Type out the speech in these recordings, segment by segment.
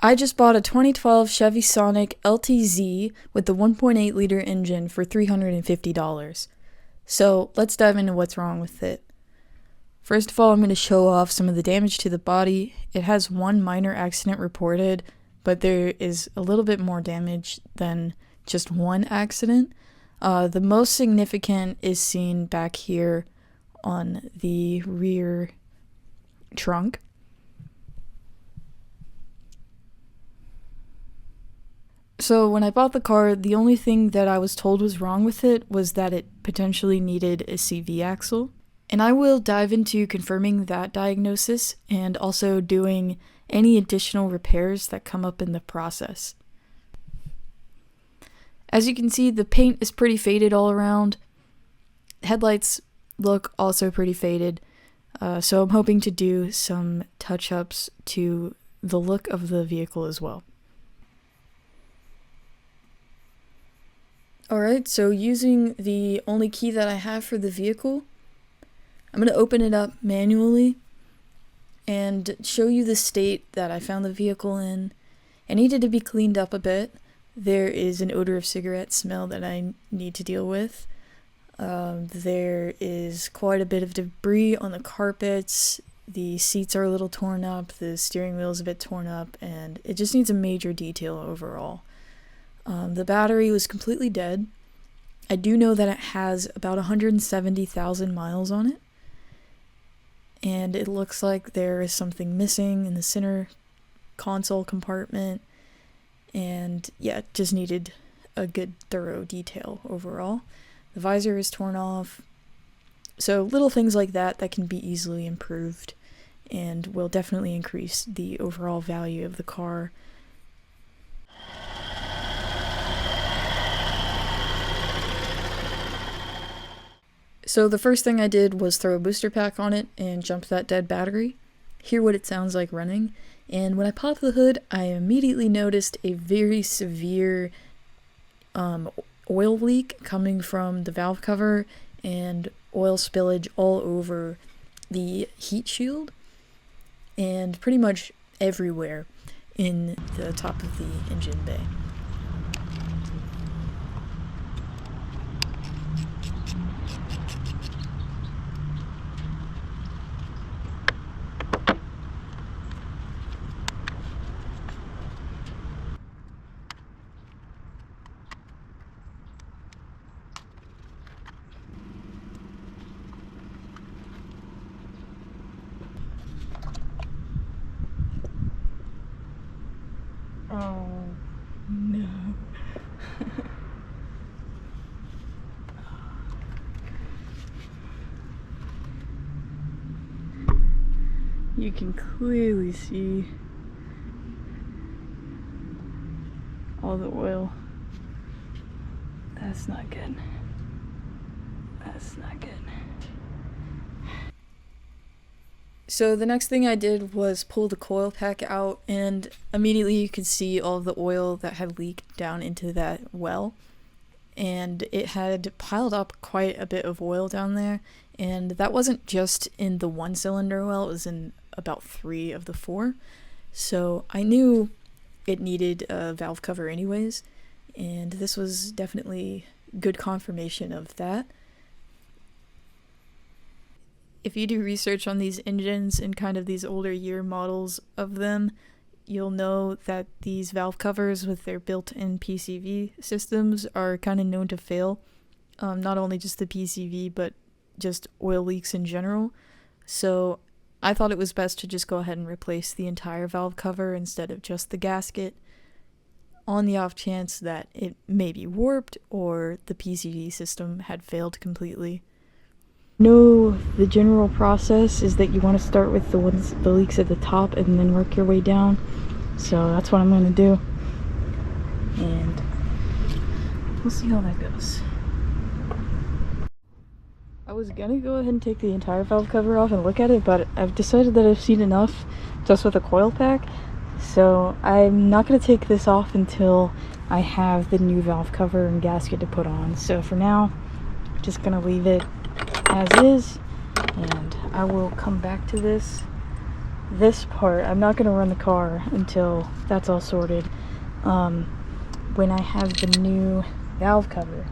I just bought a 2012 Chevy Sonic LTZ with the 1.8 liter engine for $350. So let's dive into what's wrong with it. First of all, I'm going to show off some of the damage to the body. It has one minor accident reported, but there is a little bit more damage than just one accident. The most significant is seen back here on the rear trunk. So when I bought the car, the only thing that I was told was wrong with it was that it potentially needed a CV axle. And I will dive into confirming that diagnosis and also doing any additional repairs that come up in the process. As you can see, the paint is pretty faded all around. Headlights look also pretty faded. So I'm hoping to do some touch-ups to the look of the vehicle as well. Alright, so using the only key that I have for the vehicle, I'm going to open it up manually and show you the state that I found the vehicle in. It needed to be cleaned up a bit. There is an odor of cigarette smell that I need to deal with. There is quite a bit of debris on the carpets. The seats are a little torn up, the steering wheel is a bit torn up, and it just needs a major detail overall. The battery was completely dead. I do know that it has about 170,000 miles on it. And it looks like there is something missing in the center console compartment. And yeah, it just needed a good thorough detail overall. The visor is torn off. So little things like that can be easily improved and will definitely increase the overall value of the car. So the first thing I did was throw a booster pack on it and jump that dead battery, hear what it sounds like running, and when I popped the hood, I immediately noticed a very severe oil leak coming from the valve cover and oil spillage all over the heat shield and pretty much everywhere in the top of the engine bay. Oh, no. You can clearly see all the oil. That's not good. That's not good. So the next thing I did was pull the coil pack out, and immediately you could see all of the oil that had leaked down into that well. And it had piled up quite a bit of oil down there, and that wasn't just in the one cylinder well, it was in about 3 of the 4. So I knew it needed a valve cover anyways, and this was definitely good confirmation of that. If you do research on these engines and kind of these older year models of them, you'll know that these valve covers with their built-in PCV systems are kind of known to fail. Not only just the PCV, but just oil leaks in general. So I thought it was best to just go ahead and replace the entire valve cover instead of just the gasket, on the off chance that it may be warped or the PCV system had failed completely. No, the general process is that you want to start with the leaks at the top and then work your way down. So that's what I'm going to do. And we'll see how that goes. I was going to go ahead and take the entire valve cover off and look at it, but I've decided that I've seen enough just with a coil pack. So I'm not going to take this off until I have the new valve cover and gasket to put on. So for now, I'm just going to leave it as is, and I will come back to this this part, I'm not going to run the car until that's all sorted, when I have the new valve cover.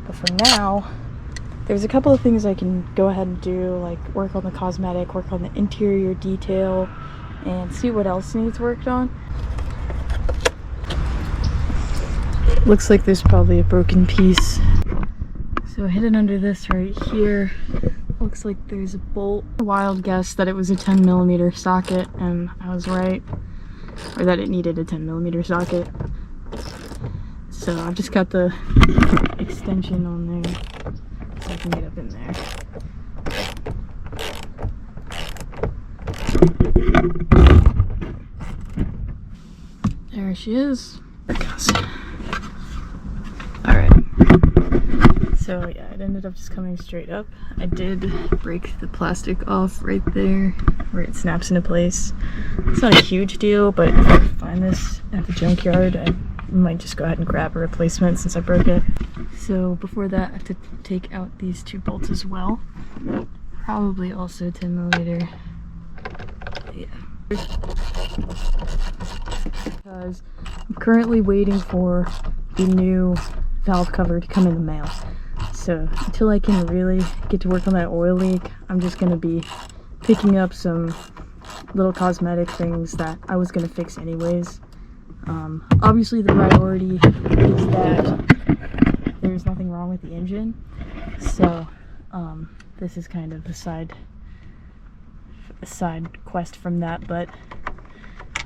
But for now, there's a couple of things I can go ahead and do, like work on the cosmetic, work on the interior detail, and see what else needs worked on. Looks like there's probably a broken piece. So hidden under this right here, looks like there's a bolt. A wild guess that it was a 10mm socket, and I was right. Or that it needed a 10mm socket. So I've just got the extension on there so I can get up in there. There she is. There it goes. Alright. So yeah, it ended up just coming straight up. I did break the plastic off right there where it snaps into place. It's not a huge deal, but if I find this at the junkyard, I might just go ahead and grab a replacement since I broke it. So before that, I have to take out these two bolts as well. Probably also 10mm. Yeah. Because I'm currently waiting for the new valve cover to come in the mail. So until I can really get to work on that oil leak, I'm just going to be picking up some little cosmetic things that I was going to fix anyways. Obviously the priority is that there's nothing wrong with the engine, so this is kind of a side quest from that, but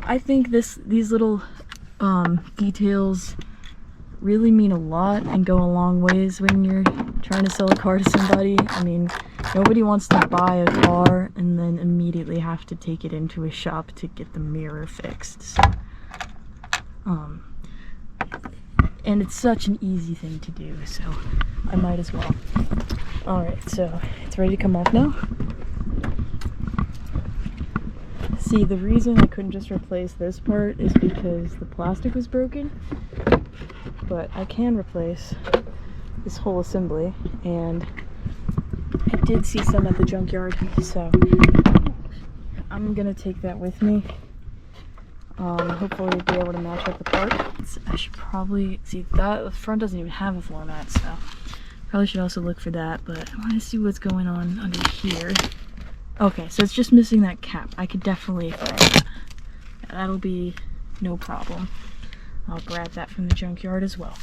I think these little details really mean a lot and go a long ways when you're trying to sell a car to somebody. I mean, nobody wants to buy a car and then immediately have to take it into a shop to get the mirror fixed. So, and it's such an easy thing to do, so I might as well. Alright, so it's ready to come off now. See, the reason I couldn't just replace this part is because the plastic was broken, but I can replace this whole assembly, and I did see some at the junkyard, so I'm gonna take that with me. Hopefully be able to match up the part. I should probably see that the front doesn't even have a floor mat, so probably should also look for that, but I want to see what's going on under here. Okay, so it's just missing that cap. I could definitely find that. Yeah, that'll be no problem. I'll grab that from the junkyard as well.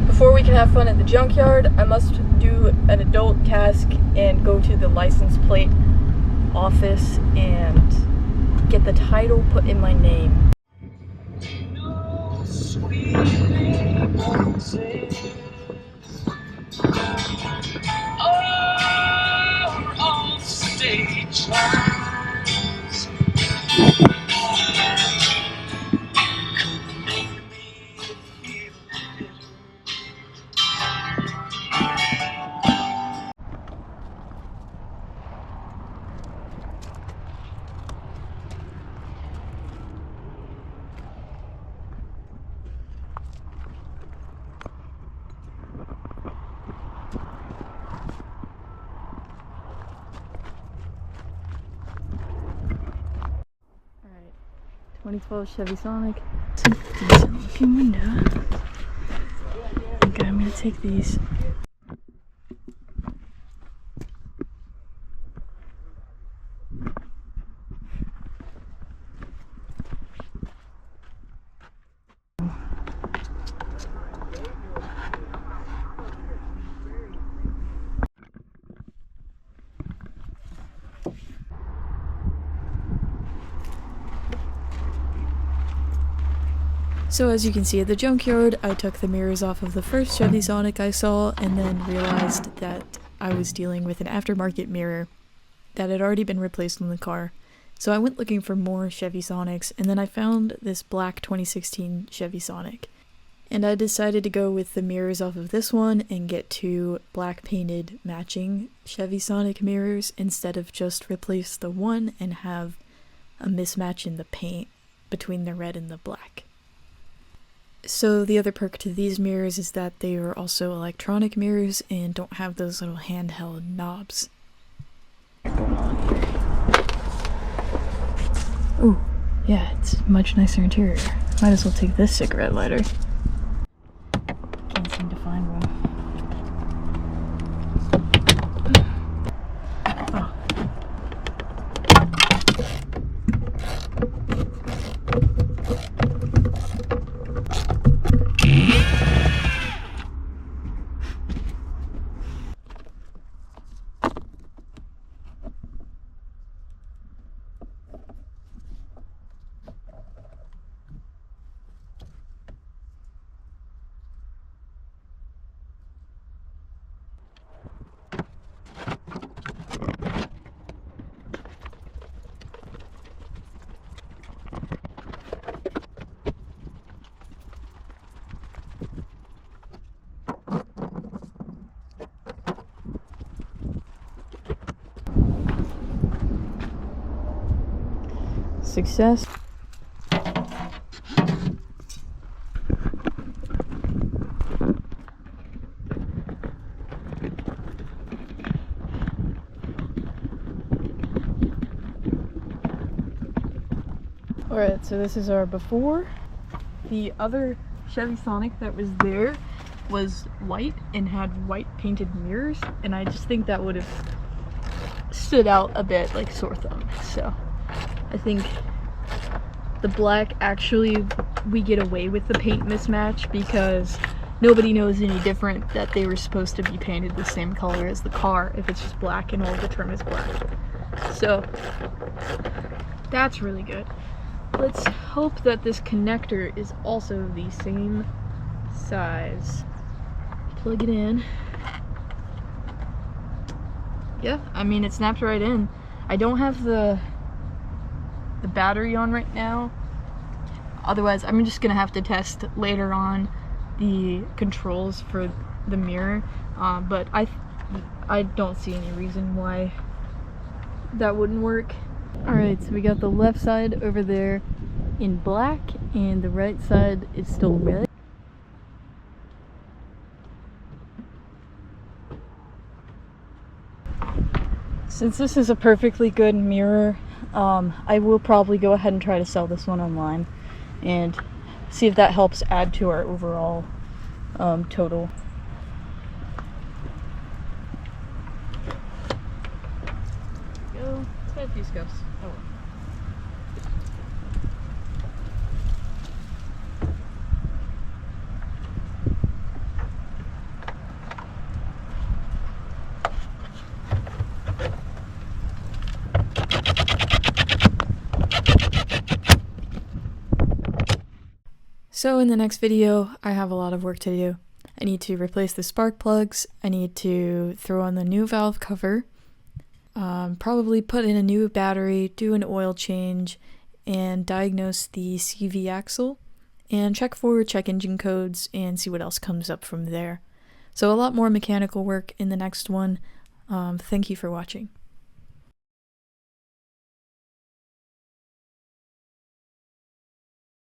Before we can have fun at the junkyard, I must do an adult task and go to the license plate office and get the title put in my name. No sweet roses are on stage lines. Could make me feel bitter. Alright, 2012 Chevy Sonic. It's a decent looking window. Okay, I'm gonna take these. So as you can see at the junkyard, I took the mirrors off of the first Chevy Sonic I saw and then realized that I was dealing with an aftermarket mirror that had already been replaced on the car. So I went looking for more Chevy Sonics, and then I found this black 2016 Chevy Sonic. And I decided to go with the mirrors off of this one and get two black painted matching Chevy Sonic mirrors instead of just replace the one and have a mismatch in the paint between the red and the black. So the other perk to these mirrors is that they are also electronic mirrors and don't have those little handheld knobs. What's going on here? Oh, yeah, it's a much nicer interior. Might as well take this cigarette lighter. Can't seem to find one. Oh. Success. Alright, so this is our before. The other Chevy Sonic that was there was white and had white painted mirrors, and I just think that would have stood out a bit like sore thumb. So I think the black, actually we get away with the paint mismatch because nobody knows any different that they were supposed to be painted the same color as the car if it's just black and all the trim is black. So that's really good. Let's hope that this connector is also the same size. Plug it in. Yeah, I mean, it snaps right in. I don't have the battery on right now. Otherwise, I'm just gonna have to test later on the controls for the mirror. But I don't see any reason why that wouldn't work. Alright, so we got the left side over there in black, and the right side is still red. Since this is a perfectly good mirror, I will probably go ahead and try to sell this one online and see if that helps add to our overall total. Go. Let's get these guys. Oh. So in the next video, I have a lot of work to do. I need to replace the spark plugs, I need to throw on the new valve cover, probably put in a new battery, do an oil change, and diagnose the CV axle, and check for check engine codes and see what else comes up from there. So a lot more mechanical work in the next one. Thank you for watching.